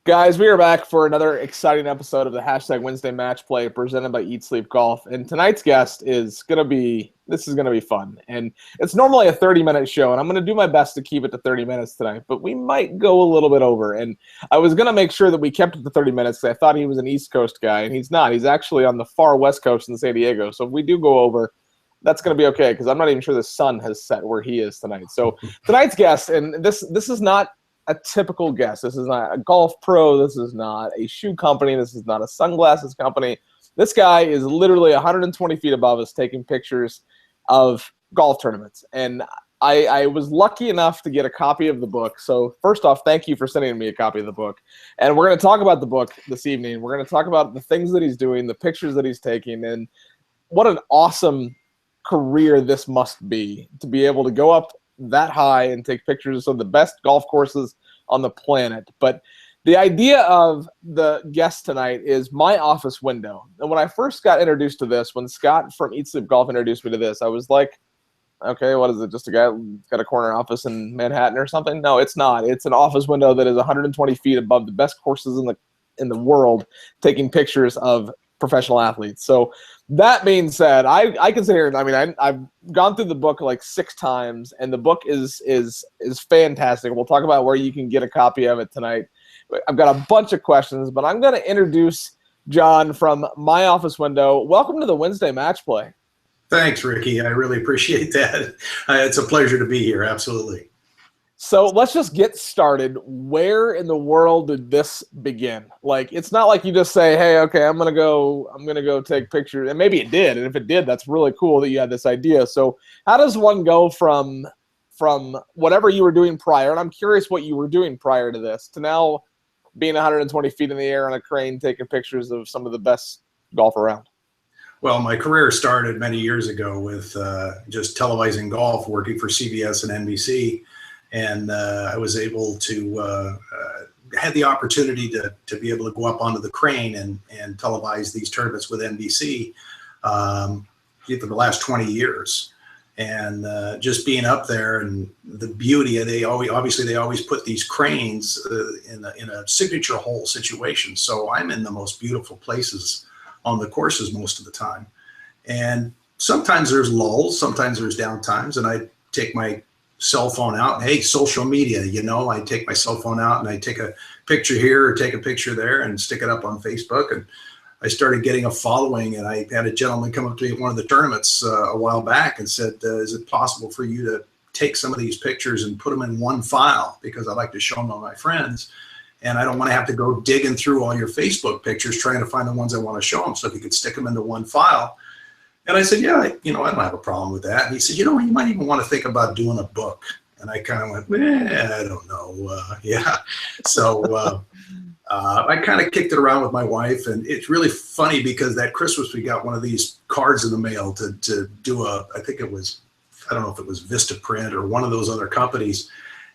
Guys, we are back for another exciting episode of the Hashtag Wednesday Match Play presented by Eat Sleep Golf. And tonight's guest is going to be fun. And it's normally a 30-minute show, and I'm going to do my best to keep it to 30 minutes tonight, but we might go a little bit over. And I was going to make sure that we kept it to 30 minutes because I thought he was an East Coast guy, and he's not. He's actually on the far West Coast in San Diego. So if we do go over, that's going to be okay because I'm not even sure the sun has set where he is tonight. So tonight's guest, and this is not a typical guest. This is not a golf pro. This is not a shoe company. This is not a sunglasses company. This guy is literally 120 feet above us taking pictures of golf tournaments. And I was lucky enough to get a copy of the book. So first off, thank you for sending me a copy of the book. And we're going to talk about the book this evening. We're going to talk about the things that he's doing, the pictures that he's taking, and what an awesome career this must be to be able to go up that high and take pictures of some of the best golf courses on the planet. But the idea of the guest tonight is my office window. And when I first got introduced to this, when Scott from Eat Sleep Golf introduced me to this, I was like, okay, what is it? Just a guy who's got a corner office in Manhattan or something? No, it's not. It's an office window that is 120 feet above the best courses in the world, taking pictures of professional athletes. So that being said, I can sit here and I've gone through the book like 6 times, and the book is fantastic. We'll talk about where you can get a copy of it tonight. I've got a bunch of questions, but I'm going to introduce John from my office window. Welcome to the Wednesday Match Play. Thanks, Ricky. I really appreciate that. It's a pleasure to be here. Absolutely. So let's just get started. Where in the world did this begin? Like, it's not like you just say, "Hey, okay, I'm gonna go take pictures," and maybe it did. And if it did, that's really cool that you had this idea. So how does one go from whatever you were doing prior, and I'm curious what you were doing prior to this, to now being 120 feet in the air on a crane taking pictures of some of the best golf around? Well, my career started many years ago with just televising golf, working for CBS and NBC. And I was able to had the opportunity to be able to go up onto the crane and televise these tournaments with NBC for the last 20 years. And just being up there and the beauty, they always put these cranes in a signature hole situation. So I'm in the most beautiful places on the courses most of the time. And sometimes there's lulls, sometimes there's downtimes, and I take my cell phone out. Hey, social media, I take my cell phone out and I take a picture here or take a picture there and stick it up on Facebook. And I started getting a following, and I had a gentleman come up to me at one of the tournaments a while back and said, is it possible for you to take some of these pictures and put them in one file, because I like to show them to my friends, and I don't want to have to go digging through all your Facebook pictures trying to find the ones I want to show them. So if you could stick them into one file. And I said, yeah, I don't have a problem with that. And he said, you might even want to think about doing a book. And I kind of went, I don't know. Yeah. So I kind of kicked it around with my wife. And it's really funny because that Christmas we got one of these cards in the mail to do I don't know if it was Vista Print or one of those other companies.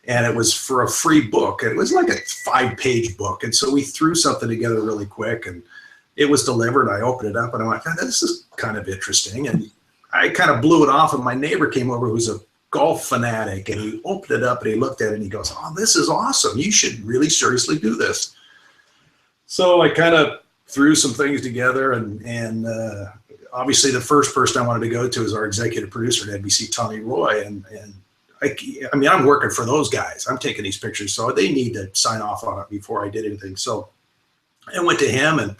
And it was for a free book. It was like a 5-page book. And so we threw something together really quick, and it was delivered. I opened it up and I went, this is kind of interesting. And I kind of blew it off, and my neighbor came over who's a golf fanatic, and he opened it up and he looked at it and he goes, oh, this is awesome. You should really seriously do this. So I kind of threw some things together, and obviously the first person I wanted to go to is our executive producer at NBC, Tommy Roy. And I'm working for those guys. I'm taking these pictures, so they need to sign off on it before I did anything. So I went to him, and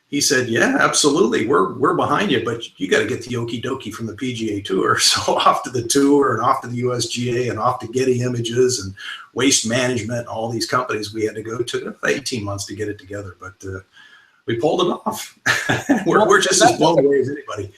he said, yeah, absolutely. We're behind you, but you got to get the okie dokie from the PGA Tour. So off to the tour and off to the USGA and off to Getty Images and Waste Management, all these companies we had to go to. 18 months to get it together, but we pulled it off. we're just as blown away as anybody.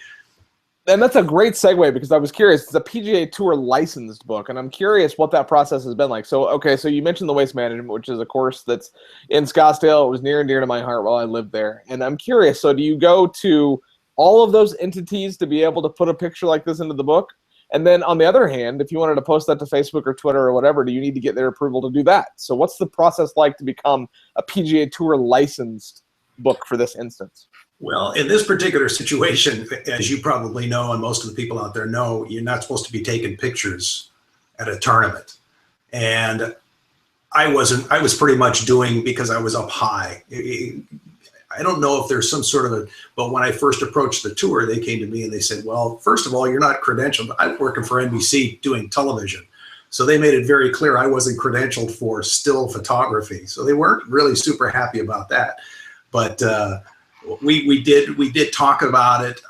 And that's a great segue, because I was curious. It's a PGA Tour licensed book, and I'm curious what that process has been like. So, okay, so you mentioned the Waste Management, which is a course that's in Scottsdale. It was near and dear to my heart while I lived there. And I'm curious, so do you go to all of those entities to be able to put a picture like this into the book? And then on the other hand, if you wanted to post that to Facebook or Twitter or whatever, do you need to get their approval to do that? So what's the process like to become a PGA Tour licensed book for this instance? Well, in this particular situation, as you probably know, and most of the people out there know, you're not supposed to be taking pictures at a tournament. And I wasn't. I was pretty much doing because I was up high. I don't know if there's some sort of a, but when I first approached the tour, they came to me and they said, well, first of all, you're not credentialed. I'm working for NBC doing television. So they made it very clear I wasn't credentialed for still photography. So they weren't really super happy about that. But we did talk about it.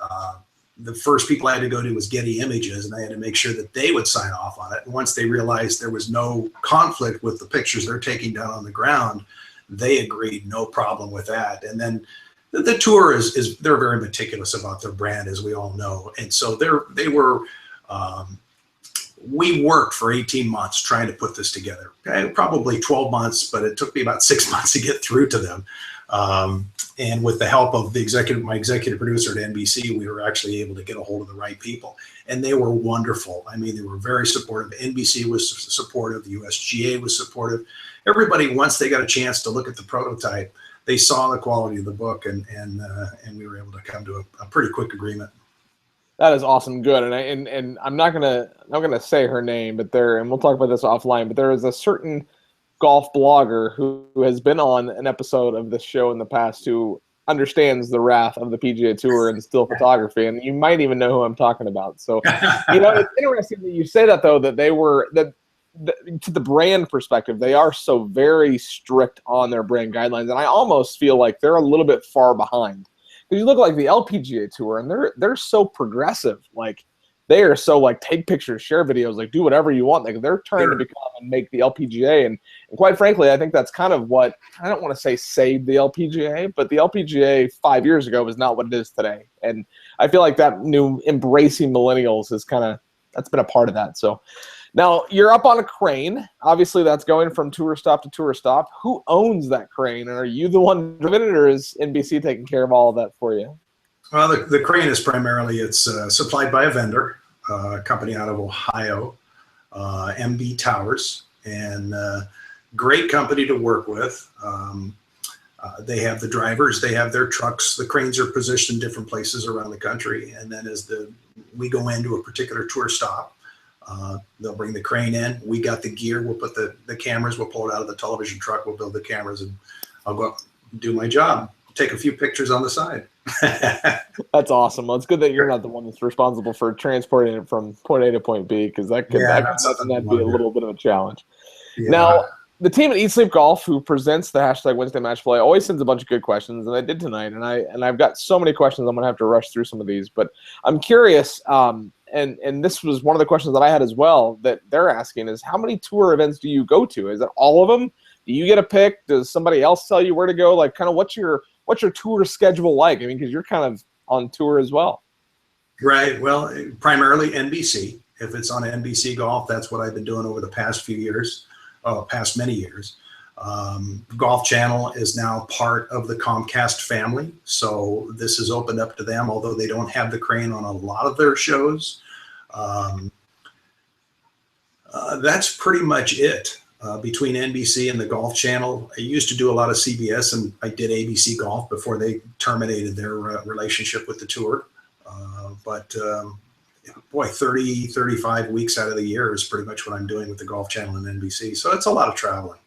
The first people I had to go to was Getty Images, and I had to make sure that they would sign off on it. And once they realized there was no conflict with the pictures they're taking down on the ground, they agreed, no problem with that. And then the tour is they're very meticulous about their brand, as we all know. And so they were, we worked for 18 months trying to put this together. Okay? Probably 12 months, but it took me about 6 months to get through to them. And with the help of my executive producer at NBC, we were actually able to get a hold of the right people. And they were wonderful. I mean, they were very supportive. NBC was supportive. The USGA was supportive. Everybody, once they got a chance to look at the prototype, they saw the quality of the book, and we were able to come to a pretty quick agreement. That is awesome, good, and I'm not gonna say her name, but and we'll talk about this offline. But there is a certain golf blogger who has been on an episode of this show in the past who understands the wrath of the PGA Tour and still photography, and you might even know who I'm talking about. So, it's interesting that you say that, though, that they were to the brand perspective, they are so very strict on their brand guidelines, and I almost feel like they're a little bit far behind. Because you look like the LPGA Tour, and they're so progressive. Like, they are so, like, take pictures, share videos, like, do whatever you want. Like, they're trying to become and make the LPGA. And quite frankly, I think that's kind of what, I don't want to say saved the LPGA, but the LPGA 5 years ago was not what it is today. And I feel like that new embracing millennials is that's been a part of that. So now you're up on a crane. Obviously, that's going from tour stop to tour stop. Who owns that crane? And are you the one driving it, or is NBC taking care of all of that for you? Well, the crane is primarily, it's supplied by a vendor, a company out of Ohio, MB Towers, and great company to work with. They have the drivers, they have their trucks. The cranes are positioned in different places around the country. And then as we go into a particular tour stop, they'll bring the crane in. We got the gear. We'll put the cameras. We'll pull it out of the television truck. We'll build the cameras, and I'll go up and do my job. Take a few pictures on the side. That's awesome. Well, it's good that you're not the one that's responsible for transporting it from point A to point B, because that'd be a little bit of a challenge. Yeah. Now, the team at Eat Sleep Golf, who presents the hashtag Wednesday Match Play, always sends a bunch of good questions, and I did tonight. And I've got so many questions. I'm gonna have to rush through some of these, but I'm curious. And this was one of the questions that I had as well that they're asking is, how many tour events do you go to? Is it all of them? Do you get a pick? Does somebody else tell you where to go? Like, kind of what's your tour schedule like? I mean, because you're kind of on tour as well. Right. Well, primarily NBC. If it's on NBC Golf, that's what I've been doing over the past past many years. Golf Channel is now part of the Comcast family, so this is opened up to them, although they don't have the crane on a lot of their shows. That's pretty much it. Between NBC and the Golf Channel. I used to do a lot of CBS, and I did ABC Golf before they terminated their relationship with the tour. But 35 weeks out of the year is pretty much what I'm doing with the Golf Channel and NBC. So it's a lot of traveling.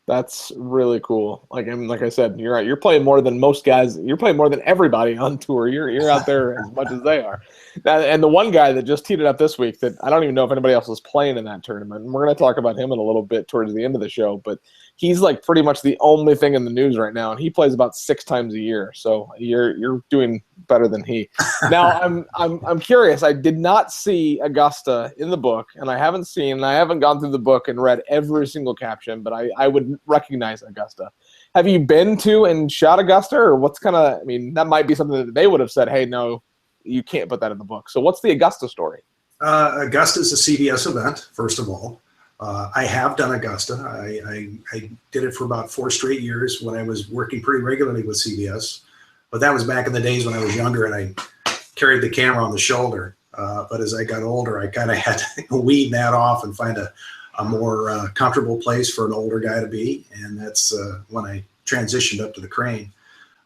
That's really cool. Like I said, you're right. You're playing more than most guys. You're playing more than everybody on tour. You're out there as much as they are. And the one guy that just teed it up this week that I don't even know if anybody else is playing in that tournament. And we're going to talk about him in a little bit towards the end of the show. But he's like pretty much the only thing in the news right now, and he plays about 6 times a year. So you're doing better than he. Now I'm curious. I did not see Augusta in the book, and I haven't gone through the book and read every single caption, but I would recognize Augusta. Have you been to and shot Augusta, or what's kind of? I mean, that might be something that they would have said, "Hey, no, you can't put that in the book." So what's the Augusta story? Augusta is a CBS event, first of all. I have done Augusta. I did it for about 4 straight years when I was working pretty regularly with CBS. But that was back in the days when I was younger and I carried the camera on the shoulder. But as I got older, I kind of had to weed that off and find a more comfortable place for an older guy to be. And that's when I transitioned up to the crane.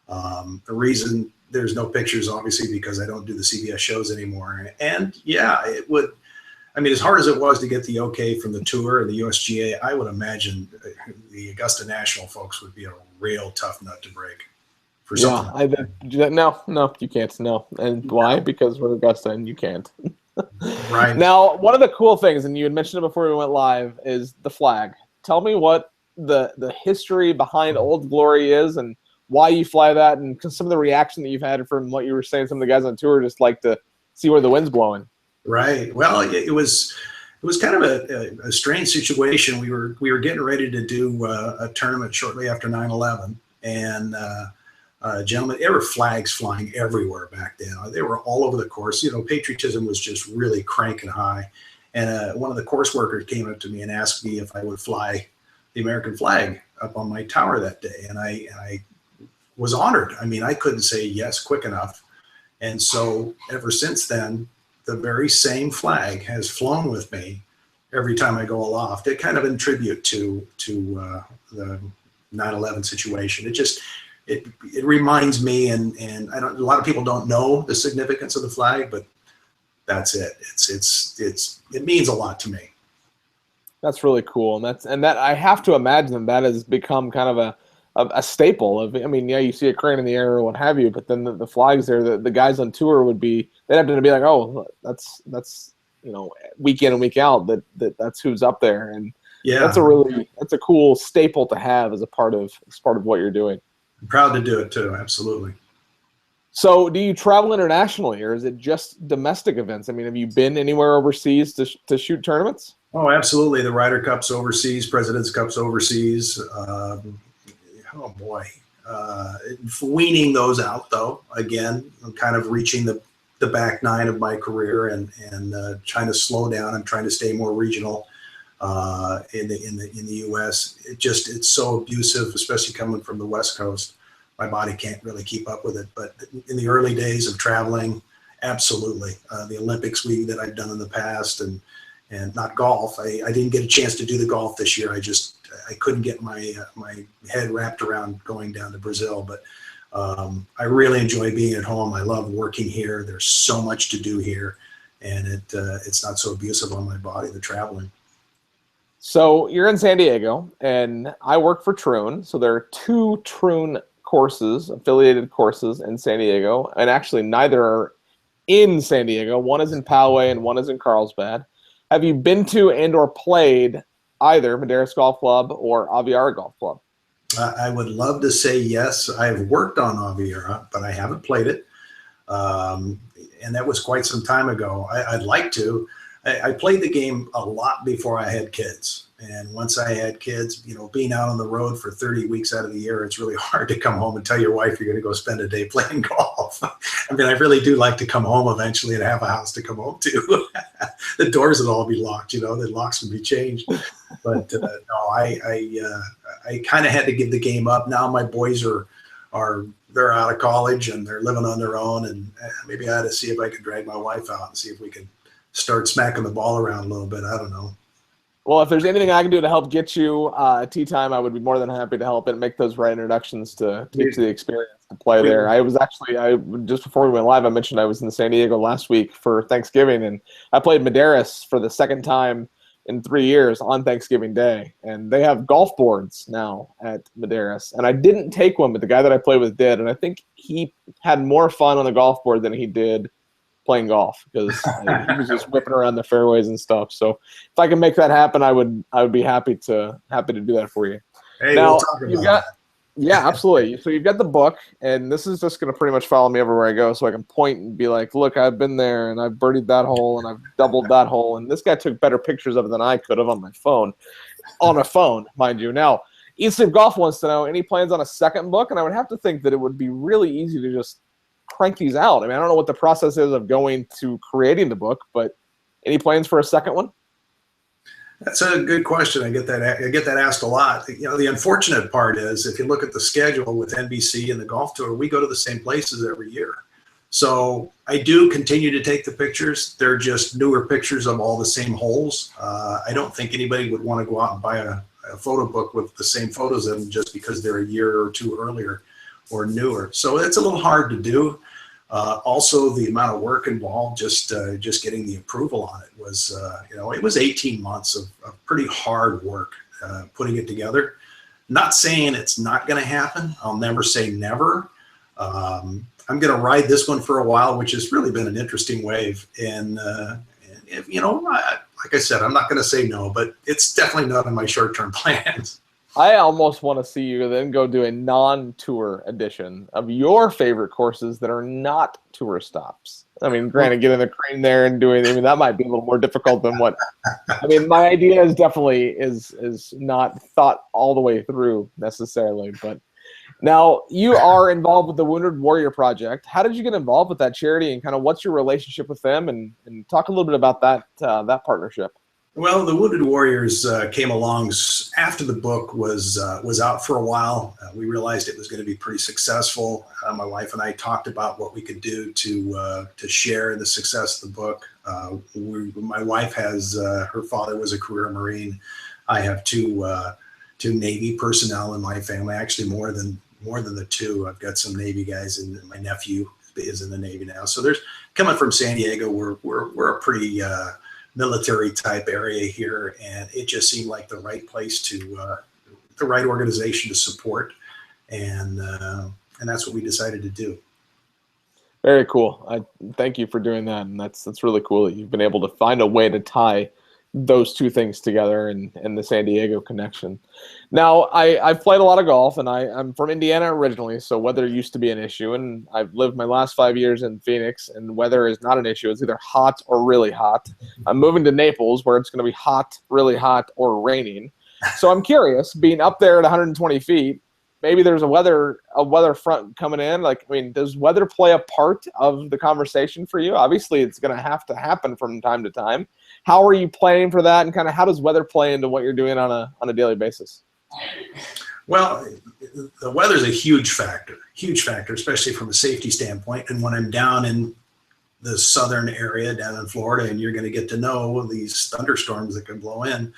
The reason there's no pictures, obviously, because I don't do the CBS shows anymore. And yeah, it would. I mean, as hard as it was to get the okay from the tour and the USGA, I would imagine the Augusta National folks would be a real tough nut to break for something. No, you can't. No, and why? Because we're Augusta, and you can't. Right. Now, one of the cool things, and you had mentioned it before we went live, is the flag. Tell me what the history behind Old Glory is, and why you fly that, and some of the reaction that you've had from what you were saying. Some of the guys on tour just like to see where the wind's blowing. Right. Well, it was kind of a strange situation. We were getting ready to do a tournament shortly after 9/11, and gentlemen, there were flags flying everywhere back then. They were all over the course. You know, patriotism was just really cranking high. And one of the course workers came up to me and asked me if I would fly the American flag up on my tower that day, and I was honored. I mean, I couldn't say yes quick enough, and so ever since then, the very same flag has flown with me every time I go aloft. It kind of in tribute to the 9/11 situation. It reminds me, and a lot of people don't know the significance of the flag, but that's it. It means a lot to me. That's really cool, and that I have to imagine that has become kind of a staple of. I mean, yeah, you see a crane in the air or what have you, but then the flags there, the guys on tour they'd have to be like, oh, that's week in and week out that's who's up there, and yeah, that's a cool staple to have as part of what you're doing. I'm proud to do it too, absolutely. So, do you travel internationally, or is it just domestic events? I mean, have you been anywhere overseas to shoot tournaments? Oh, absolutely. The Ryder Cup's overseas, President's Cup's overseas. Oh boy, weaning those out though. Again, I'm kind of reaching the back nine of my career and trying to slow down. I'm trying to stay more regional in the U.S. It's so abusive, especially coming from the West Coast. My body can't really keep up with it. But in the early days of traveling, absolutely. The Olympics that I've done in the past, and not golf. I didn't get a chance to do the golf this year. I couldn't get my head wrapped around going down to Brazil. But I really enjoy being at home. I love working here. There's so much to do here, and it's not so abusive on my body, the traveling. So you're in San Diego, and I work for Troon. So there are 2 Troon courses, affiliated courses in San Diego, and actually neither are in San Diego. One is in Poway and one is in Carlsbad. Have you been to and or played either Medeiros Golf Club or Aviara Golf Club? I would love to say yes. I've worked on Aviara, but I haven't played it. And that was quite some time ago. I'd like to. I played the game a lot before I had kids. And once I had kids, being out on the road for 30 weeks out of the year, it's really hard to come home and tell your wife you're going to go spend a day playing golf. I mean, I really do like to come home eventually and have a house to come home to. The doors would all be locked, the locks would be changed. But no, I kind of had to give the game up. Now my boys they're out of college and they're living on their own. And maybe I ought to see if I could drag my wife out and see if we can start smacking the ball around a little bit. I don't know. Well, if there's anything I can do to help get you tee time, I would be more than happy to help and make those right introductions to get you the experience to play there. I just before we went live, I mentioned I was in San Diego last week for Thanksgiving, and I played Medeiros for the second time in 3 years on Thanksgiving Day. And they have golf boards now at Medeiros. And I didn't take one, but the guy that I played with did. And I think he had more fun on the golf board than he did playing golf, because he was just whipping around the fairways and stuff. So if I can make that happen, I would be happy to do that for you. Hey, now, we'll talk about that. Yeah, absolutely. So you've got the book, and this is just going to pretty much follow me everywhere I go, so I can point and be like, look, I've been there, and I've birdied that hole, and I've doubled that hole. And this guy took better pictures of it than I could have on my phone, mind you. Now, Eat Sleep Golf wants to know any plans on a second book, and I would have to think that it would be really easy to just crank these out. I mean, I don't know what the process is of going to creating the book, but any plans for a second one? That's a good question. I get that asked a lot. The unfortunate part is, if you look at the schedule with NBC and the Golf Tour, we go to the same places every year. So I do continue to take the pictures. They're just newer pictures of all the same holes. I don't think anybody would want to go out and buy a photo book with the same photos in them just because they're a year or two earlier or newer. So it's a little hard to do. Also, the amount of work involved, just getting the approval on it was, it was 18 months of pretty hard work putting it together. Not saying it's not going to happen. I'll never say never. I'm going to ride this one for a while, which has really been an interesting wave. And if, like I said, I'm not going to say no, but it's definitely not in my short-term plans. I almost want to see you then go do a non-tour edition of your favorite courses that are not tour stops. I mean, granted, getting the crane there and doing, that might be a little more difficult than what. My idea is definitely is not thought all the way through necessarily. But now you are involved with the Wounded Warrior Project. How did you get involved with that charity, and kind of what's your relationship with them? And talk a little bit about that partnership. Well, the Wounded Warriors came along after the book was out for a while. We realized it was going to be pretty successful. My wife and I talked about what we could do to share the success of the book. My wife has her father was a career Marine. I have two Navy personnel in my family. Actually, more than the two. I've got some Navy guys, and my nephew is in the Navy now. So there's coming from San Diego. We're a pretty military type area here, and it just seemed like the right place the right organization to support, and that's what we decided to do. Very cool. I thank you for doing that, and that's really cool that you've been able to find a way to tie those two things together and the San Diego connection. Now, I've played a lot of golf, and I'm from Indiana originally, so weather used to be an issue, and I've lived my last 5 years in Phoenix, and weather is not an issue. It's either hot or really hot. I'm moving to Naples, where it's going to be hot, really hot, or raining. So I'm curious, being up there at 120 feet, maybe there's a weather front coming in. Does weather play a part of the conversation for you? Obviously, it's going to have to happen from time to time. How are you planning for that, and kind of how does weather play into what you're doing on a daily basis? Well, the weather is a huge factor, especially from a safety standpoint. And when I'm down in the southern area, down in Florida, and you're going to get to know these thunderstorms that can blow in,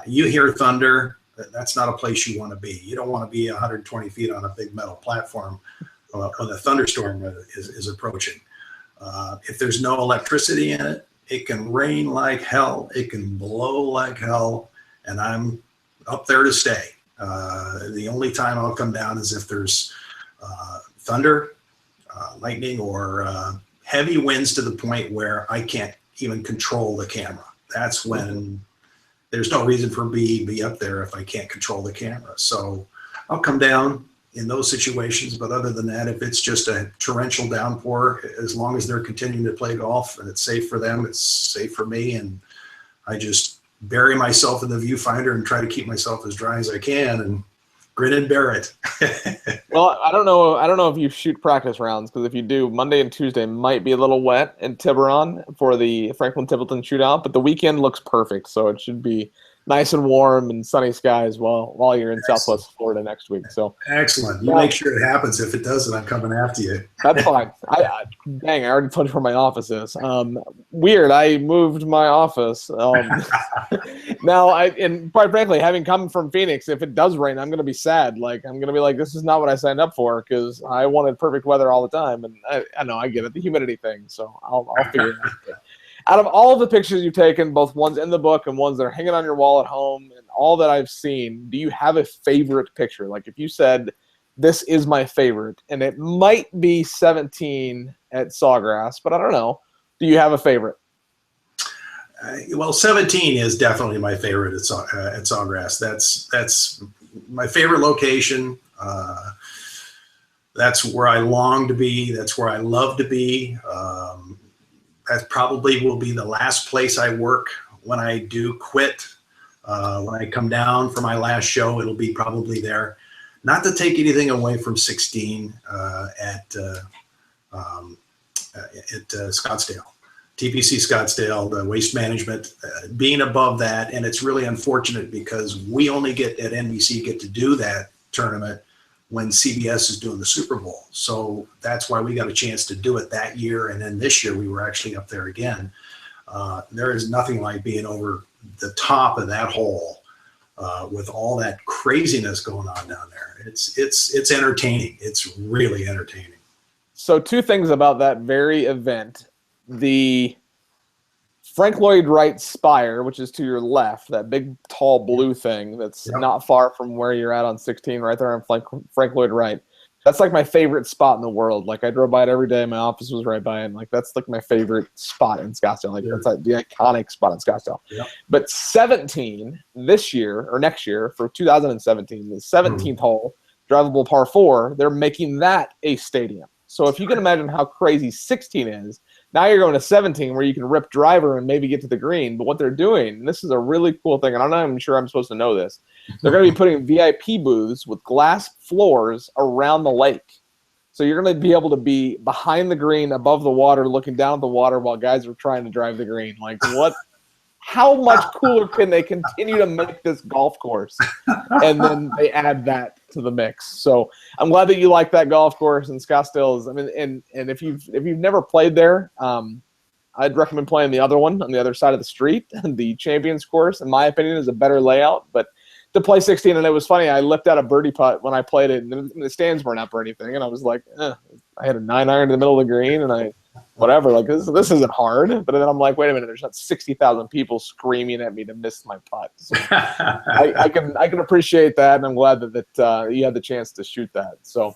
you hear thunder. That's not a place you want to be. You don't want to be 120 feet on a big metal platform when a thunderstorm is approaching. If there's no electricity in it, it can rain like hell. It can blow like hell, and I'm up there to stay. The only time I'll come down is if there's thunder, lightning, or heavy winds to the point where I can't even control the camera. That's when there's no reason for me to be up there if I can't control the camera. So I'll come down in those situations. But other than that, if it's just a torrential downpour, as long as they're continuing to play golf and it's safe for them, it's safe for me. And I just bury myself in the viewfinder and try to keep myself as dry as I can and grin and bear it. Well, I don't know if you shoot practice rounds, because if you do, Monday and Tuesday might be a little wet in Tiburon for the Franklin Templeton shootout, but the weekend looks perfect, so it should be nice and warm and sunny skies while you're in Southwest Florida next week. So excellent. You make sure it happens. If it doesn't, I'm coming after you. That's fine. I already told you where my office is. Weird. I moved my office. Now, and quite frankly, having come from Phoenix, if it does rain, I'm going to be sad. I'm going to be like, this is not what I signed up for, because I wanted perfect weather all the time. And I know, I get it, the humidity thing. So I'll figure it out. Out of all of the pictures you've taken, both ones in the book and ones that are hanging on your wall at home, and all that I've seen, do you have a favorite picture? Like, if you said, this is my favorite, and it might be 17 at Sawgrass, but I don't know. Do you have a favorite? Well, 17 is definitely my favorite at Sawgrass. That's my favorite location. That's where I long to be. That's where I love to be. That probably will be the last place I work when I do quit. When I come down for my last show, it'll be probably there. Not to take anything away from 16 at Scottsdale, TPC Scottsdale, the waste management, being above that. And it's really unfortunate because we only get at NBC get to do that tournament when CBS is doing the Super Bowl. So that's why we got a chance to do it that year. And then this year we were actually up there again. There is nothing like being over the top of that hole with all that craziness going on down there. It's entertaining. It's really entertaining. So two things about that very event. The Frank Lloyd Wright Spire, which is to your left, that big, tall blue thing that's not far from where you're at on 16, right there on Frank Lloyd Wright. That's like my favorite spot in the world. Like I drove by it every day. My office was right by it. And like that's like my favorite spot in Scottsdale. Like that's like the iconic spot in Scottsdale. Yep. But 17 this year or next year for 2017, the 17th hole, drivable par 4, they're making that a stadium. So if you can imagine how crazy 16 is, now you're going to 17 where you can rip driver and maybe get to the green. But what they're doing, and this is a really cool thing, and I'm not even sure I'm supposed to know this, they're going to be putting VIP booths with glass floors around the lake. So you're going to be able to be behind the green, above the water, looking down at the water while guys are trying to drive the green. Like what? How much cooler can they continue to make this golf course? And then they add that to the mix. So I'm glad that you like that golf course in Scottsdale. I mean, and if you've never played there, I'd recommend playing the other one on the other side of the street. The Champions course, in my opinion, is a better layout. But to play 16, and it was funny, I lipped out a birdie putt when I played it, and the stands weren't up or anything, and I was like, I had a 9-iron in the middle of the green, and whatever, like this isn't hard. But then I'm like, wait a minute, there's not 60,000 people screaming at me to miss my putt. So I can appreciate that, and I'm glad that you had the chance to shoot that. So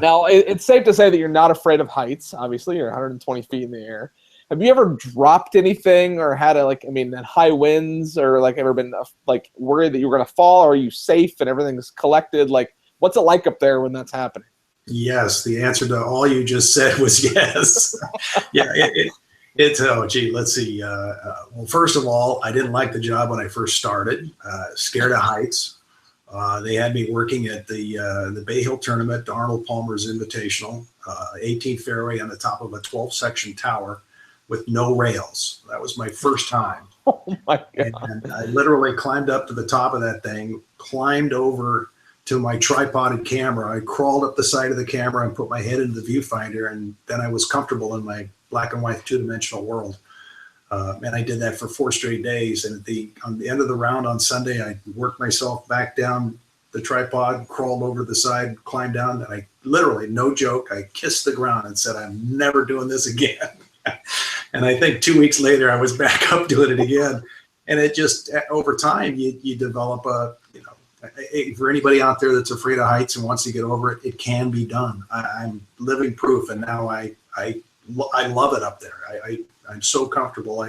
now it's safe to say that you're not afraid of heights. Obviously, you're 120 feet in the air. Have you ever dropped anything or had high winds or like ever been like worried that you were going to fall? Or are you safe and everything's collected? Like, what's it like up there when that's happening? Yes, the answer to all you just said was yes. Yeah, let's see. Well, first of all, I didn't like the job when I first started. Scared of heights. They had me working at the Bay Hill tournament, Arnold Palmer's Invitational, 18th fairway on the top of a 12-section tower with no rails. That was my first time. Oh my God. And I literally climbed up to the top of that thing, climbed over to my tripoded camera. I crawled up the side of the camera and put my head into the viewfinder, and then I was comfortable in my black and white two-dimensional world. And I did that for 4 straight days. And on the end of the round on Sunday, I worked myself back down the tripod, crawled over the side, climbed down, and I literally, no joke, I kissed the ground and said, I'm never doing this again. And I think 2 weeks later, I was back up doing it again. And it just, over time, you develop for anybody out there that's afraid of heights and wants to get over it, it can be done. I'm living proof, and now I love it up there. I'm so comfortable.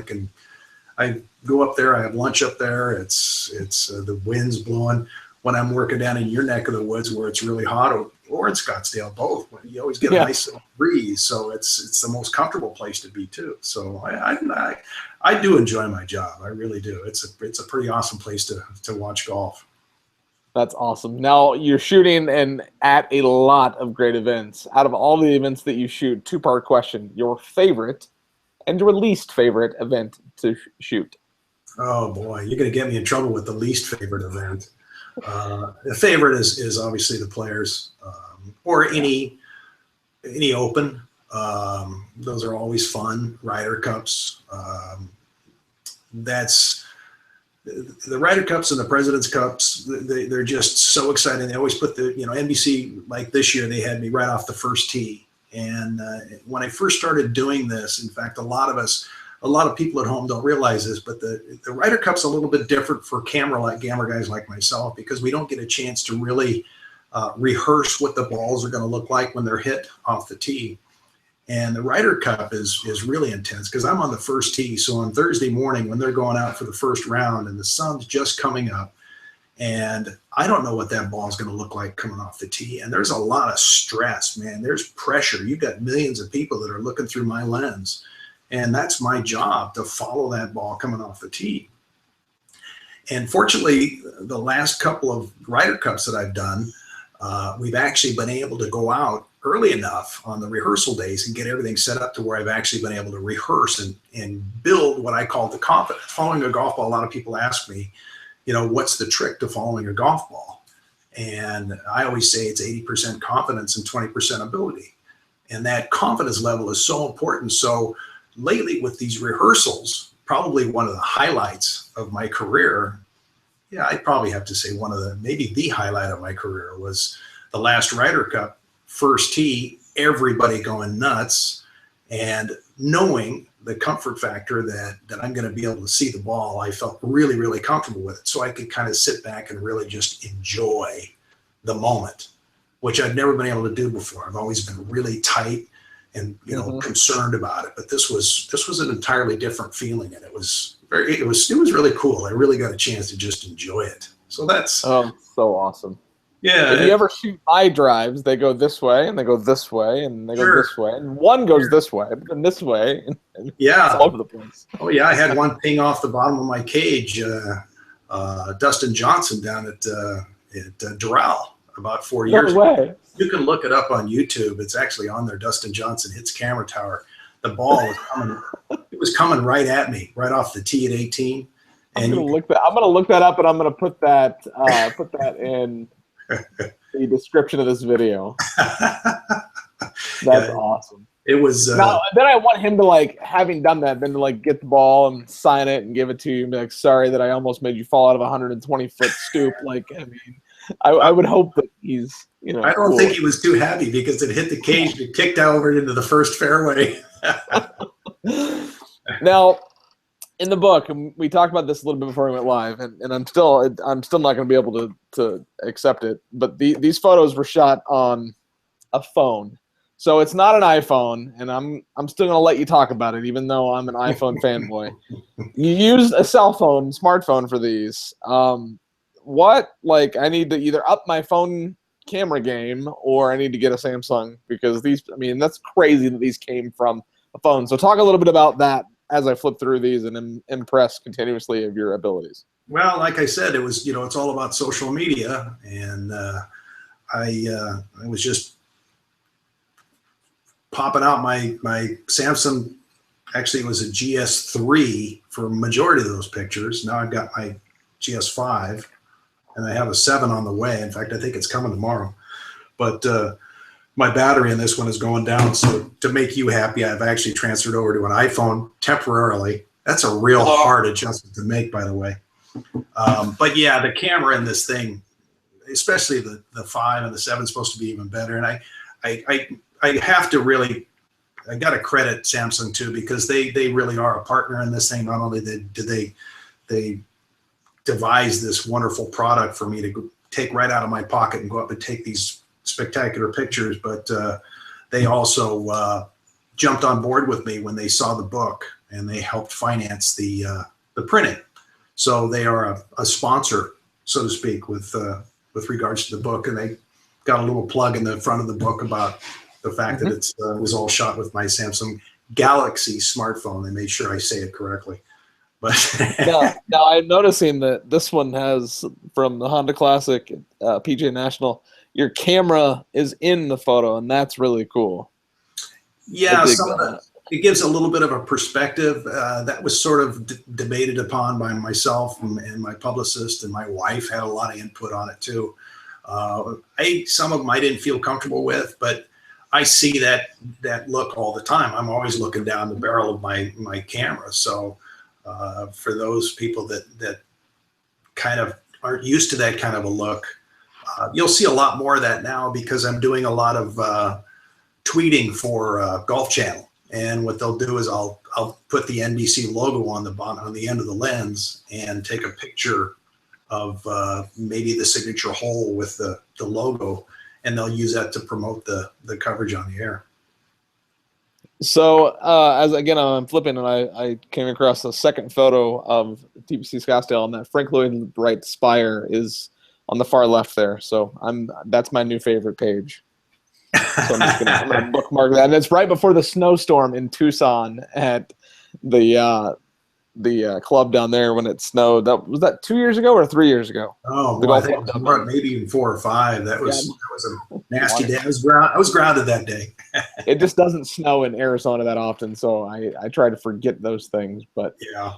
I go up there. I have lunch up there. It's the wind's blowing. When I'm working down in your neck of the woods where it's really hot, or in Scottsdale, both, you always get a nice breeze. So it's the most comfortable place to be too. So I do enjoy my job. I really do. It's a pretty awesome place to watch golf. That's awesome. Now you're shooting and at a lot of great events. Out of all the events that you shoot, 2-part question: your favorite and your least favorite event to shoot. Oh boy, you're going to get me in trouble with the least favorite event. The favorite is obviously the Players, or any Open. Those are always fun. Ryder Cups. That's the Ryder Cups and the President's Cups. They're just so exciting. They always put NBC, like this year, they had me right off the first tee. And when I first started doing this, in fact, a lot of people at home don't realize this, but the Ryder Cup's a little bit different for camera guys like myself, because we don't get a chance to really rehearse what the balls are going to look like when they're hit off the tee. And the Ryder Cup is really intense because I'm on the first tee. So on Thursday morning, when they're going out for the first round and the sun's just coming up, and I don't know what that ball is going to look like coming off the tee. And there's a lot of stress, man. There's pressure. You've got millions of people that are looking through my lens. And that's my job, to follow that ball coming off the tee. And fortunately, the last couple of Ryder Cups that I've done, we've actually been able to go out early enough on the rehearsal days and get everything set up to where I've actually been able to rehearse and build what I call the confidence. Following a golf ball, a lot of people ask me, what's the trick to following a golf ball? And I always say it's 80% confidence and 20% ability. And that confidence level is so important. So lately with these rehearsals, probably one of the highlights of my career, I'd probably have to say maybe the highlight of my career was the last Ryder Cup first tee. everybody going nuts, and knowing the comfort factor that I'm going to be able to see the ball, I felt really, really comfortable with it. So I could kind of sit back and really just enjoy the moment, which I've never been able to do before. I've always been really tight and, you know, concerned about it. But this was an entirely different feeling, and it was really cool. I really got a chance to just enjoy it. So that's so awesome. Yeah. If you ever shoot my drives, they go this way and they go this way and they go this way, and one goes this way, but then this way. And it's all over the place. Oh yeah, I had one ping off the bottom of my cage. Dustin Johnson down at Doral about 4 years ago. You can look it up on YouTube. It's actually on there. Dustin Johnson hits camera tower. The ball was coming. It was coming right at me, right off the tee at 18. I'm gonna look that up, and I'm gonna put that in the description of this video. That's awesome. It was. Now, then I want him to, like, having done that, then to, like, get the ball and sign it and give it to you and be like, sorry that I almost made you fall out of a 120-foot stoop. Like, I mean, I would hope that he's, you know. I don't think he was too happy because it hit the cage and it kicked over into the first fairway. Now, in the book, and we talked about this a little bit before we went live, and I'm still not going to be able to accept it, but these photos were shot on a phone. So it's not an iPhone, and I'm still going to let you talk about it, even though I'm an iPhone fanboy. You used a smartphone for these. I need to either up my phone camera game, or I need to get a Samsung, because that's crazy that these came from a phone. So talk a little bit about that as I flip through these and am impressed continuously of your abilities. Well, like I said, it was, it's all about social media, and I was just popping out my Samsung. Actually, it was a GS3 for a majority of those pictures. Now I've got my GS5, and I have a 7 on the way. In fact, I think it's coming tomorrow. But my battery in this one is going down. So to make you happy, I've actually transferred over to an iPhone temporarily. That's a real hard adjustment to make, by the way. But yeah, the camera in this thing, especially the 5 and the 7, is supposed to be even better. And I have to really, I got to credit Samsung too, because they really are a partner in this thing. Not only did they devise this wonderful product for me to take right out of my pocket and go up and take these spectacular pictures, but they also jumped on board with me when they saw the book, and they helped finance the printing. So they are a sponsor, so to speak, with regards to the book, and they got a little plug in the front of the book about the fact that it was all shot with my Samsung Galaxy smartphone. They made sure I say it correctly. But now I'm noticing that this one has, from the Honda Classic, PGA National, your camera is in the photo, and that's really cool. Yeah, it gives a little bit of a perspective. That was sort of debated upon by myself and my publicist, and my wife had a lot of input on it too. Some of them I didn't feel comfortable with, but I see that look all the time. I'm always looking down the barrel of my camera. So for those people that kind of aren't used to that kind of a look, you'll see a lot more of that now, because I'm doing a lot of tweeting for Golf Channel. And what they'll do is I'll put the NBC logo on the end of the lens and take a picture of maybe the signature hole with the logo, and they'll use that to promote the coverage on the air. So I'm flipping, and I came across a second photo of TPC Scottsdale, and that Frank Lloyd Wright spire is on the far left there. So that's my new favorite page. So I'm gonna bookmark that, and it's right before the snowstorm in Tucson at the club down there when it snowed. Was that 2 years ago or 3 years ago? Oh, well, I think it was maybe even 4 or 5. That was a nasty day. I was grounded that day. It just doesn't snow in Arizona that often, so I try to forget those things. But yeah.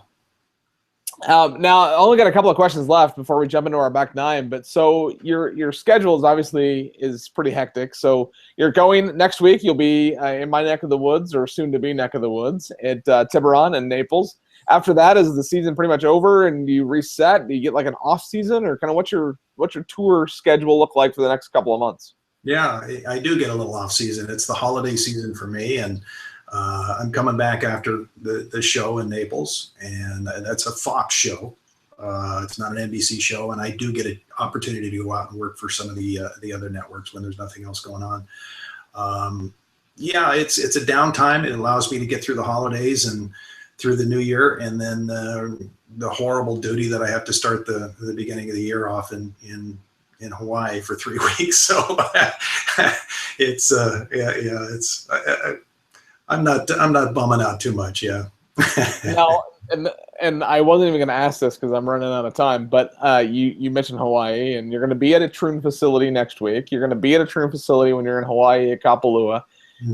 Now I only got a couple of questions left before we jump into our back nine. But so your schedule is pretty hectic. So you're going next week. You'll be in my neck of the woods, or soon to be neck of the woods, at Tiburon and Naples. After that, is the season pretty much over and you reset? Do you get like an off season, or kind of what's your tour schedule look like for the next couple of months? Yeah, I do get a little off season. It's the holiday season for me, and I'm coming back after the show in Naples, and that's a Fox show. It's not an NBC show, and I do get an opportunity to go out and work for some of the other networks when there's nothing else going on. Yeah, it's a downtime. It allows me to get through the holidays and through the new year, and then the horrible duty that I have to start the beginning of the year off in Hawaii for 3 weeks. So it's it's I'm not bumming out too much. Yeah. Now, and I wasn't even going to ask this because I'm running out of time, but you mentioned Hawaii, and you're going to be at a Troon facility next week. You're going to be at a Troon facility when you're in Hawaii at Kapalua.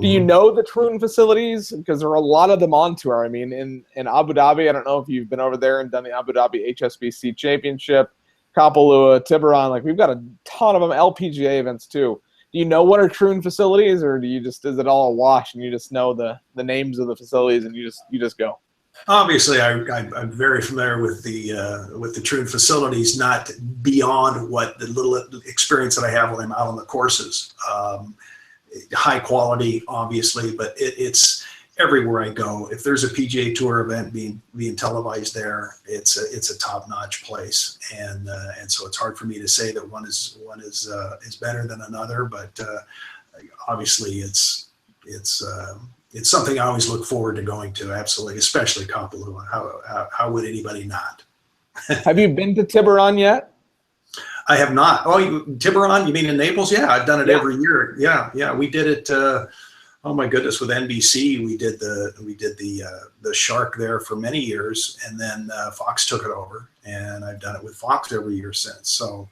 Do you know the Troon facilities? Because there are a lot of them on tour. I mean, in Abu Dhabi, I don't know if you've been over there and done the Abu Dhabi HSBC Championship, Kapalua, Tiburon. Like, we've got a ton of them, LPGA events too. Do you know what are Troon facilities, or is it all a wash and you just know the names of the facilities and you just go? Obviously, I'm very familiar with the Troon facilities, not beyond what the little experience that I have when I'm out on the courses. High quality, obviously, but it's everywhere I go. If there's a PGA Tour event being televised there, it's a top-notch place, and so it's hard for me to say that one is better than another. But obviously, it's something I always look forward to going to. Absolutely, especially Kapalua. How would anybody not? Have you been to Tiburon yet? I have not. Oh, Tiburon? You mean in Naples? Yeah, I've done it every year. Yeah. We did it. Oh my goodness, with NBC, we did the Shark there for many years, and then Fox took it over, and I've done it with Fox every year since. So,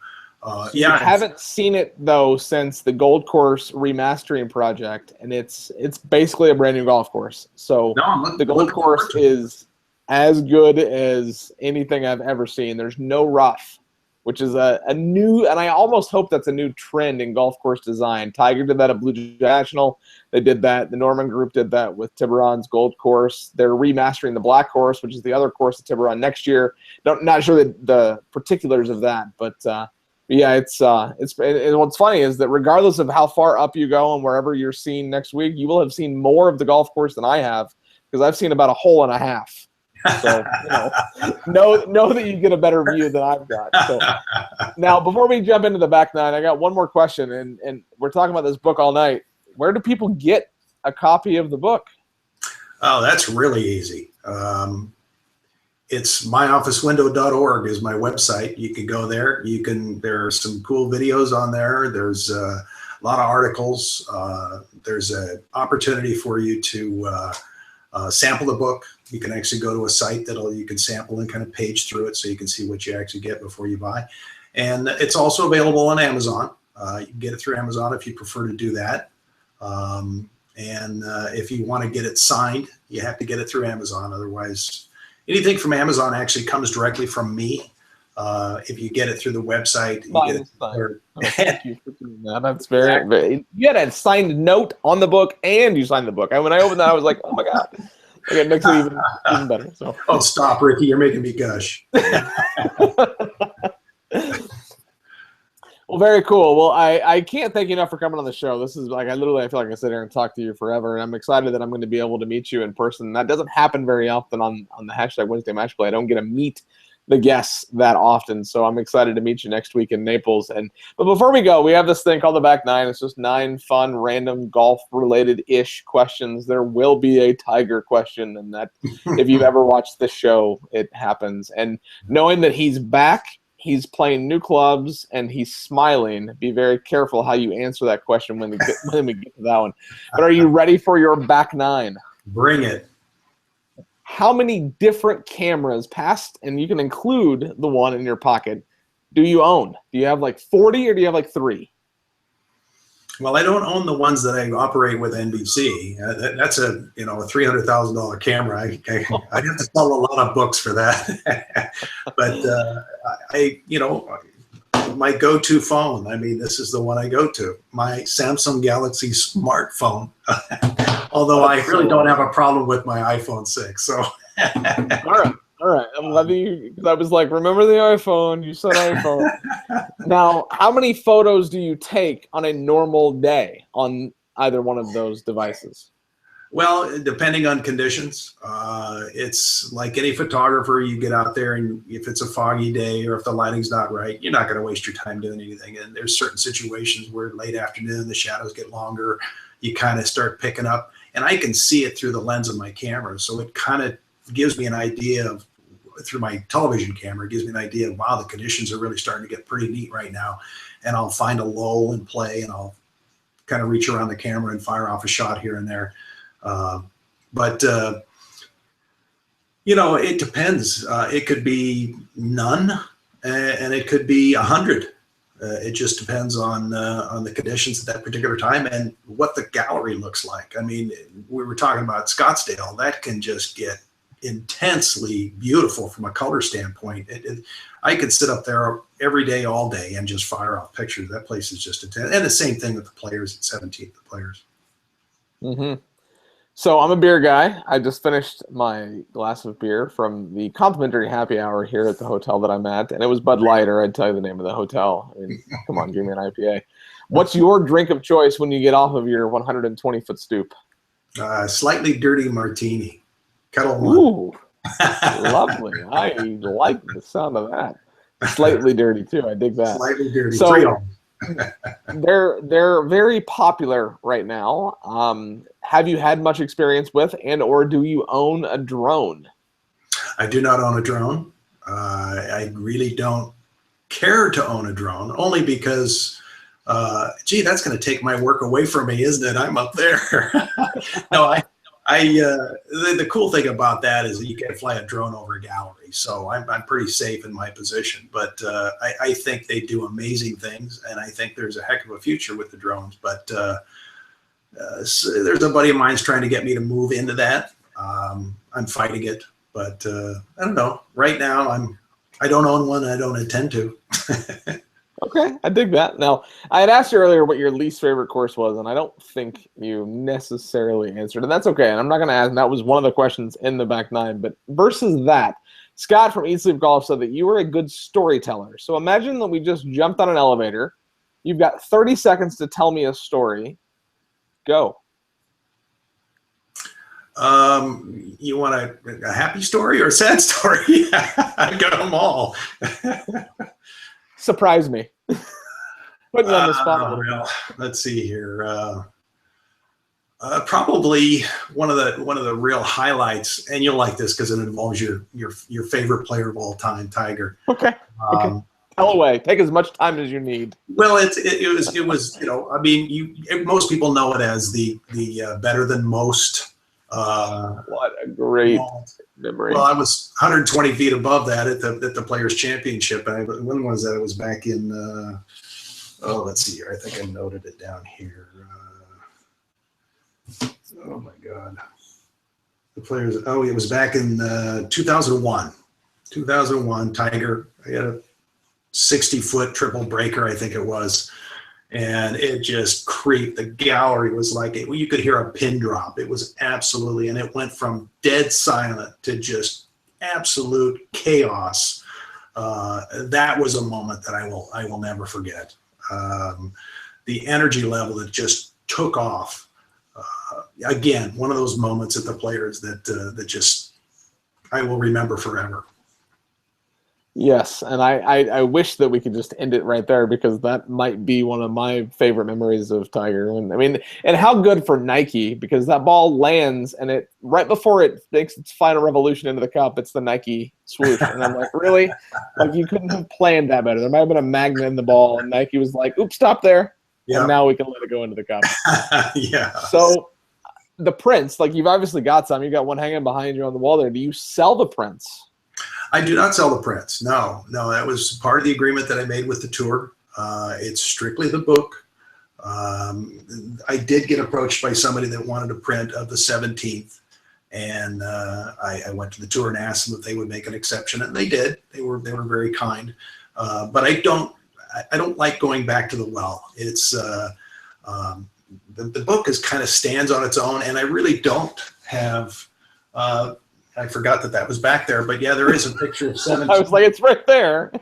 yeah. I haven't seen it though since the Gold Course remastering project, and it's basically a brand new golf course. So the Gold Course is as good as anything I've ever seen. There's no rough, which is a new, and I almost hope that's a new trend in golf course design. Tiger did that at Boeddeker National. They did that. The Norman Group did that with Tiburon's Gold Course. They're remastering the Black Course, which is the other course at Tiburon next year. Not sure the particulars of that, but yeah, it's what's funny is that regardless of how far up you go and wherever you're seeing next week, you will have seen more of the golf course than I have, because I've seen about a hole and a half. So, know that you get a better view than I've got. So, now, before we jump into the back nine, I got one more question, and we're talking about this book all night. Where do people get a copy of the book? Oh, that's really easy. It's myofficewindow.org is my website. You can go there. There are some cool videos on there. There's a lot of articles. There's an opportunity for you to sample the book. You can actually go to a site you can sample and kind of page through it so you can see what you actually get before you buy. And it's also available on Amazon. You can get it through Amazon if you prefer to do that. And if you want to get it signed, you have to get it through Amazon. Otherwise, anything from Amazon actually comes directly from me. If you get it through the website, you get it. Thank you for doing that. That's very. You had a signed note on the book, and you signed the book. And when I opened that, I was like, "Oh my god!" Okay, it makes it even better. So. Oh, stop, Ricky! You're making me gush. Well, very cool. Well, I can't thank you enough for coming on the show. This is like I feel like I sit here and talk to you forever, and I'm excited that I'm going to be able to meet you in person. That doesn't happen very often on the hashtag Wednesday Match Play. I don't get to meet the guests that often, so I'm excited to meet you next week in Naples. But before we go, we have this thing called the Back Nine. It's just 9 fun, random golf-related-ish questions. There will be a Tiger question, and that if you've ever watched the show, it happens. And knowing that he's back, he's playing new clubs, and he's smiling, be very careful how you answer that question when we get to that one. But are you ready for your Back Nine? Bring it. How many different cameras, past, and you can include the one in your pocket, do you own? Do you have like 40 or do you have like 3? Well, I don't own the ones that I operate with NBC. That's a $300,000 camera. I'd have to sell a lot of books for that. But my go-to phone. I mean, this is the one I go to. My Samsung Galaxy smartphone. Although I really don't have a problem with my iPhone 6. So. All right. All right. I'm glad that because I was like, remember the iPhone? You said iPhone. Now, how many photos do you take on a normal day on either one of those devices? Well, depending on conditions, it's like any photographer. You get out there, and if it's a foggy day or if the lighting's not right, you're not going to waste your time doing anything. And there's certain situations where late afternoon, the shadows get longer. You kind of start picking up, and I can see it through the lens of my camera. So it kind of gives me an idea of, through my television camera, it gives me an idea of, wow, the conditions are really starting to get pretty neat right now. And I'll find a lull and play, and I'll kind of reach around the camera and fire off a shot here and there. But it depends. It could be none, and it could be 100. It just depends on the conditions at that particular time and what the gallery looks like. I mean, we were talking about Scottsdale. That can just get intensely beautiful from a color standpoint. I could sit up there every day, all day, and just fire off pictures. That place is just intense. And the same thing with the players at 17th, the players. Mm-hmm. So I'm a beer guy. I just finished my glass of beer from the complimentary happy hour here at the hotel that I'm at, and it was Bud Light, or I'd tell you the name of the hotel. I mean, come on, give me an IPA. What's your drink of choice when you get off of your 120-foot stoop? Slightly dirty martini. Kettle One. Ooh, lovely. I like the sound of that. Slightly dirty, too. I dig that. Slightly dirty. So, they're very popular right now. Have you had much experience with or do you own a drone? I do not own a drone. I really don't care to own a drone, only because, that's going to take my work away from me, isn't it? I'm up there. No, the cool thing about that is that you can fly a drone over a gallery, so I'm pretty safe in my position. But I think they do amazing things, and I think there's a heck of a future with the drones. But so there's a buddy of mine's trying to get me to move into that. I'm fighting it, but I don't know. Right now, I don't own one. I don't intend to. Okay, I dig that. Now, I had asked you earlier what your least favorite course was, and I don't think you necessarily answered, and that's okay. And I'm not going to ask, and that was one of the questions in the back nine. But versus that, Scott from Eat Sleep Golf said that you were a good storyteller. So imagine that we just jumped on an elevator. You've got 30 seconds to tell me a story. Go. You want a happy story or a sad story? I got them all. Surprise me. Put me on the spot. Well, let's see here. Probably one of the real highlights, and you'll like this because it involves your favorite player of all time, Tiger. Okay. Tell away. Take as much time as you need. Well, it was I mean, most people know it as the better than most. What a great memory. Well, I was 120 feet above that at the Players Championship. When was that? It was back in. Let's see here. I think I noted it down here. Oh my God. The Players. Oh, it was back in 2001. 2001. Tiger. I had a 60-foot triple breaker, I think it was. And it just creeped. The gallery was like, you could hear a pin drop. It was absolutely, and it went from dead silent to just absolute chaos. That was a moment that I will never forget. The energy level that just took off. Again, one of those moments at the Players that just I will remember forever. Yes, and I wish that we could just end it right there because that might be one of my favorite memories of Tiger. And I mean, and how good for Nike because that ball lands and it right before it makes its final revolution into the cup, it's the Nike swoosh. And I'm like, really? Like you couldn't have planned that better. There might have been a magnet in the ball, and Nike was like, "Oops, stop there." Yeah. And now we can let it go into the cup. Yeah. So the prints, like you've obviously got some. You got one hanging behind you on the wall there. Do you sell the prints? I do not sell the prints. No, that was part of the agreement that I made with the tour. It's strictly the book. I did get approached by somebody that wanted a print of the 17th, and I went to the tour and asked them if they would make an exception, and they did. They were very kind. But I don't like going back to the well. It's the book is kind of stands on its own, and I really don't have I forgot that was back there. But yeah, there is a picture of 17. I was like, it's right there.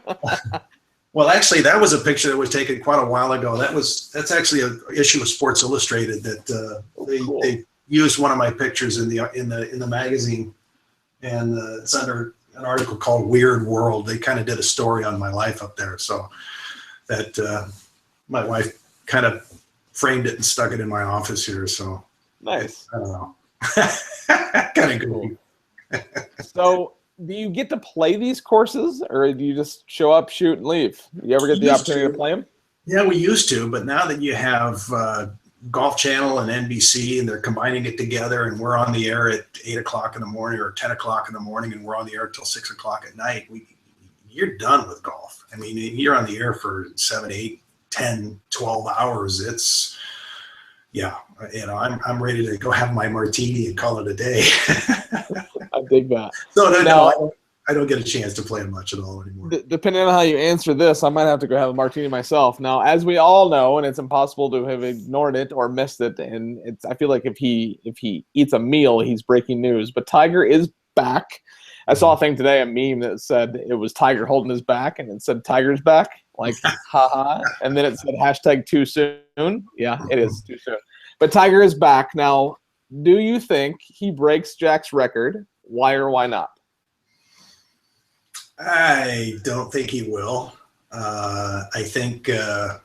Well, actually, that was a picture that was taken quite a while ago. That's actually an issue of Sports Illustrated that they used one of my pictures in the magazine, and it's under an article called Weird World. They kind of did a story on my life up there, so that my wife kind of framed it and stuck it in my office here. So nice. I don't know, kind of cool. So, do you get to play these courses, or do you just show up, shoot, and leave? You ever get the opportunity to play them? Yeah, we used to, but now that you have Golf Channel and NBC, and they're combining it together, and we're on the air at 8 o'clock in the morning or 10 o'clock in the morning, and we're on the air till 6 o'clock at night, you're done with golf. I mean, you're on the air for 7, 8, 10, 12 hours. It's, yeah, I'm ready to go have my martini and call it a day. I dig that. So no, I don't get a chance to play much at all anymore. Depending on how you answer this, I might have to go have a martini myself. Now, as we all know, and it's impossible to have ignored it or missed it, and I feel like if he eats a meal, he's breaking news. But Tiger is back. I saw a thing today, a meme that said it was Tiger holding his back, and it said Tiger's back, like haha, and then it said hashtag too soon. Yeah, it is too soon. But Tiger is back now. Do you think he breaks Jack's record? Why or why not? I don't think he will. I think the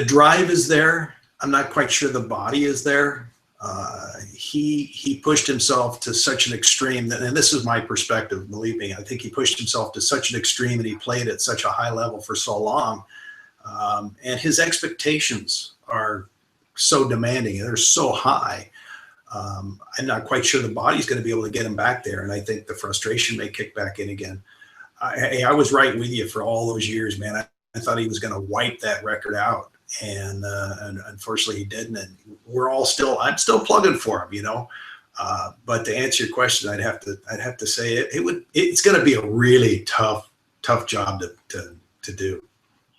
drive is there. I'm not quite sure the body is there. He pushed himself to such an extreme that, and this is my perspective, believe me, I think he pushed himself to such an extreme, and he played at such a high level for so long. And his expectations are so demanding, and they're so high. I'm not quite sure the body's going to be able to get him back there, and I think the frustration may kick back in again. I was right with you for all those years, man. I thought he was going to wipe that record out, and unfortunately he didn't. And I'm still plugging for him, you know. But to answer your question, I'd have to say it's going to be a really tough job to do.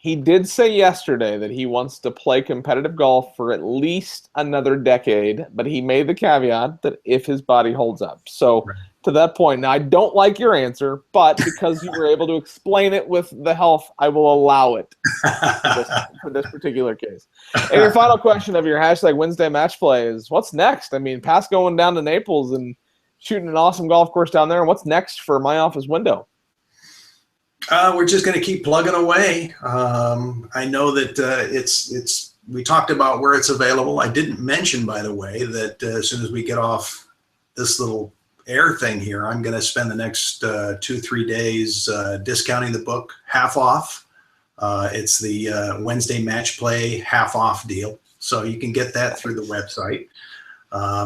He did say yesterday that he wants to play competitive golf for at least another decade, but he made the caveat that if his body holds up. So right. To that point, now I don't like your answer, but because you were able to explain it with the health, I will allow it for this particular case. And your final question of your hashtag Wednesday match play is, what's next? I mean, past going down to Naples and shooting an awesome golf course down there, and what's next for my office window? We're just going to keep plugging away. I know that we talked about where it's available. I didn't mention, by the way, that as soon as we get off this little air thing here, I'm going to spend the next 2-3 days discounting the book half off. It's the Wednesday match play half off deal. So you can get that through the website.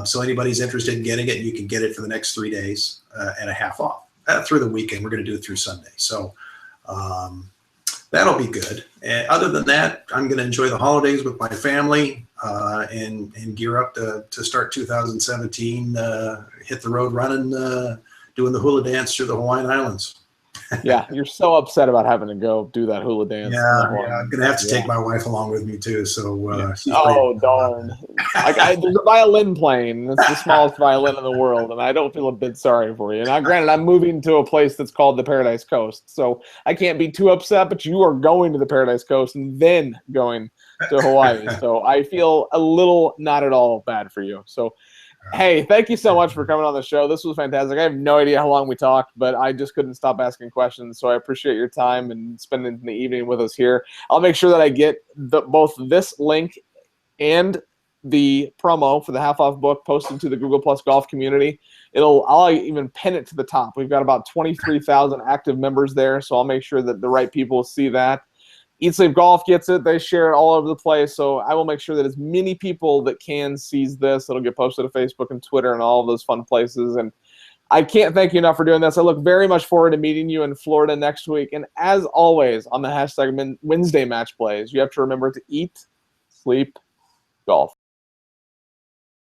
So anybody's interested in getting it, you can get it for the next 3 days at a half off. Through the weekend. We're going to do it through Sunday. So that'll be good. And other than that, I'm going to enjoy the holidays with my family and gear up to start 2017, hit the road running, doing the hula dance through the Hawaiian Islands. Yeah, you're so upset about having to go do that hula dance. Yeah, I'm going to have to take my wife along with me too. So, oh, darn. There's a violin playing. It's the smallest violin in the world, and I don't feel a bit sorry for you. Now, granted, I'm moving to a place that's called the Paradise Coast, so I can't be too upset, but you are going to the Paradise Coast and then going to Hawaii. So I feel a little not at all bad for you. So, hey, thank you so much for coming on the show. This was fantastic. I have no idea how long we talked, but I just couldn't stop asking questions. So I appreciate your time and spending the evening with us here. I'll make sure that I get both this link and the promo for the half off book posted to the Google Plus Golf community. I'll even pin it to the top. We've got about 23,000 active members there, so I'll make sure that the right people see that. Eat Sleep Golf gets it. They share it all over the place. So I will make sure that as many people that can sees this. It'll get posted to Facebook and Twitter and all of those fun places. And I can't thank you enough for doing this. I look very much forward to meeting you in Florida next week. And as always, on the hashtag Wednesday match plays, you have to remember to eat, sleep, golf.